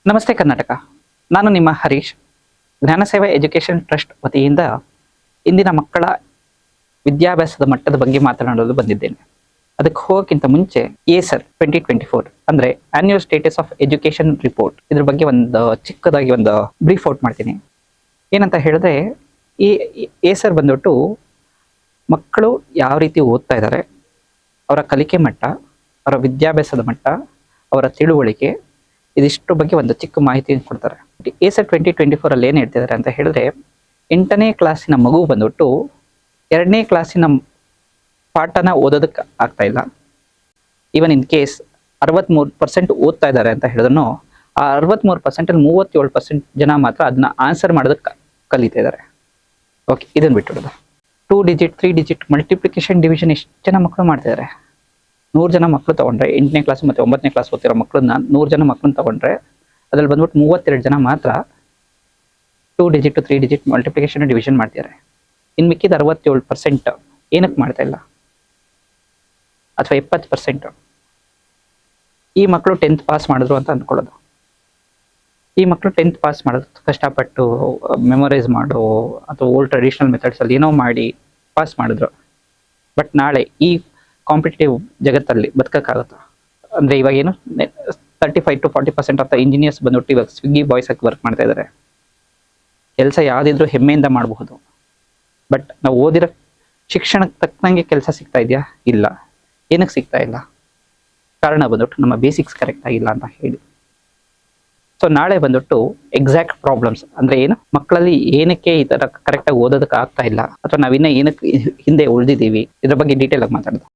ನಮಸ್ತೆ ಕರ್ನಾಟಕ. ನಾನು ನಿಮ್ಮ ಹರೀಶ್. ಜ್ಞಾನಸೇವಾ ಎಜುಕೇಷನ್ ಟ್ರಸ್ಟ್ ವತಿಯಿಂದ ಇಂದಿನ ಮಕ್ಕಳ ವಿದ್ಯಾಭ್ಯಾಸದ ಮಟ್ಟದ ಬಗ್ಗೆ ಮಾತನಾಡಲು ಬಂದಿದ್ದೇನೆ. ಅದಕ್ಕೆ ಹೋಗೋಕ್ಕಿಂತ ಮುಂಚೆ ಏಸರ್ 2024 ಅಂದರೆ annual status of education report, ಇದ್ರ ಬಗ್ಗೆ ಒಂದು ಚಿಕ್ಕದಾಗಿ ಒಂದು ಬ್ರೀಫ್ ಔಟ್ ಮಾಡ್ತೀನಿ. ಏನಂತ ಹೇಳಿದ್ರೆ, ಈ ಏಸರ್ ಬಂದ್ಬಿಟ್ಟು ಮಕ್ಕಳು ಯಾವ ರೀತಿ ಓದ್ತಾ ಇದ್ದಾರೆ, ಅವರ ಕಲಿಕೆ ಮಟ್ಟ, ಅವರ ವಿದ್ಯಾಭ್ಯಾಸದ ಮಟ್ಟ, ಅವರ ತಿಳುವಳಿಕೆ, ಇದಿಷ್ಟು ಬಗ್ಗೆ ಒಂದು ಚಿಕ್ಕ ಮಾಹಿತಿಯನ್ನು ಕೊಡ್ತಾರೆ. ಏಸರ್ 2024 ಅಲ್ಲಿ ಏನು ಹೇಳ್ತಿದ್ದಾರೆ ಅಂತ ಹೇಳಿದ್ರೆ, 8ನೇ ಕ್ಲಾಸಿನ ಮಗು ಬಂದ್ಬಿಟ್ಟು 2ನೇ ಕ್ಲಾಸಿನ ಪಾಠನ ಓದೋದಕ್ಕೆ ಆಗ್ತಾ ಇಲ್ಲ. ಈವನ್ ಇನ್ ಕೇಸ್ 63% ಓದ್ತಾ ಇದ್ದಾರೆ ಅಂತ ಹೇಳಿದ್ರು, ಆ 63% ಅಲ್ಲಿ 37% ಜನ ಮಾತ್ರ ಅದನ್ನ ಆನ್ಸರ್ ಮಾಡೋದಕ್ಕೆ ಕಲಿತಾ ಇದ್ದಾರೆ. ಓಕೆ, ಇದನ್ನು ಬಿಟ್ಟಿಡೋದು. 2 ಡಿಜಿಟ್ 3 ಡಿಜಿಟ್ ಮಲ್ಟಿಪ್ಲಿಕೇಶನ್ ಡಿವಿಷನ್ ಎಷ್ಟು ಜನ ಮಕ್ಕಳು ಮಾಡ್ತಿದ್ದಾರೆ? 100 ಜನ ಮಕ್ಕಳು ತಗೊಂಡ್ರೆ, 8ನೇ ಕ್ಲಾಸ್ ಮತ್ತು 9ನೇ ಕ್ಲಾಸ್ ಓದ್ತಿರೋ ಮಕ್ಕಳನ್ನ 100 ಜನ ಮಕ್ಕಳನ್ನ ತಗೊಂಡ್ರೆ ಅದ್ರಲ್ಲಿ ಬಂದ್ಬಿಟ್ಟು 32 ಜನ ಮಾತ್ರ 2 ಡಿಜಿಟ್ 3 ಡಿಜಿಟ್ ಮಲ್ಟಿಪ್ಲಿಕೇಶನ್ ಡಿವಿಷನ್ ಮಾಡ್ತಿದ್ದಾರೆ. ಇನ್ನು ಮಿಕ್ಕಿದ 67% ಏನಕ್ಕೆ ಮಾಡ್ತಾ ಇಲ್ಲ? ಅಥವಾ 70% ಈ ಮಕ್ಕಳು 10th ಪಾಸ್ ಮಾಡಿದ್ರು ಅಂತ ಅಂದ್ಕೊಳ್ಳೋದು. ಈ ಮಕ್ಕಳು 10th ಪಾಸ್ ಮಾಡೋದು ಕಷ್ಟಪಟ್ಟು ಮೆಮೊರೈಸ್ ಮಾಡೋ ಅಥವಾ ಓಲ್ಡ್ ಟ್ರೆಡಿಷನಲ್ ಮೆಥಡ್ಸ್ ಅಲ್ಲಿ ಏನೋ ಮಾಡಿ ಪಾಸ್ ಮಾಡಿದ್ರು. ಬಟ್ ನಾಳೆ ಈ ಕಾಂಪಿಟೇಟಿವ್ ಜಗತ್ತಲ್ಲಿ ಬದುಕಕ್ಕಾಗುತ್ತಾ? ಅಂದರೆ ಇವಾಗ ಏನು 35 to 40% ಆಫ್ ದ ಇಂಜಿನಿಯರ್ಸ್ ಬಂದ್ಬಿಟ್ಟು ಇವಾಗ ಸ್ವಿಗ್ಗಿ ಬಾಯ್ಸ್ ಆಗಿ ವರ್ಕ್ ಮಾಡ್ತಾ ಇದ್ದಾರೆ. ಕೆಲಸ ಯಾವುದಿದ್ರು ಹೆಮ್ಮೆಯಿಂದ ಮಾಡಬಹುದು. ಬಟ್ ನಾವು ಓದಿರೋ ಶಿಕ್ಷಣಕ್ಕೆ ತಕ್ಕಂಗೆ ಕೆಲಸ ಸಿಗ್ತಾ ಇದೆಯಾ? ಇಲ್ಲ. ಏನಕ್ಕೆ ಸಿಗ್ತಾ ಇಲ್ಲ? ಕಾರಣ ಬಂದ್ಬಿಟ್ಟು ನಮ್ಮ ಬೇಸಿಕ್ಸ್ ಕರೆಕ್ಟ್ ಆಗಿಲ್ಲ ಅಂತ ಹೇಳಿ. ಸೊ ನಾಳೆ ಬಂದ್ಬಿಟ್ಟು ಎಕ್ಸಾಕ್ಟ್ ಪ್ರಾಬ್ಲಮ್ಸ್ ಅಂದರೆ ಏನು, ಮಕ್ಕಳಲ್ಲಿ ಏನಕ್ಕೆ ಈ ಥರ ಕರೆಕ್ಟಾಗಿ ಓದೋದಕ್ಕೆ ಆಗ್ತಾ ಇಲ್ಲ, ಅಥವಾ ನಾವಿನ್ನ ಏನಕ್ಕೆ ಹಿಂದೆ ಉಳಿದಿದ್ದೀವಿ, ಇದ್ರ ಬಗ್ಗೆ ಡೀಟೇಲ್ ಆಗಿ ಮಾತಾಡೋದು.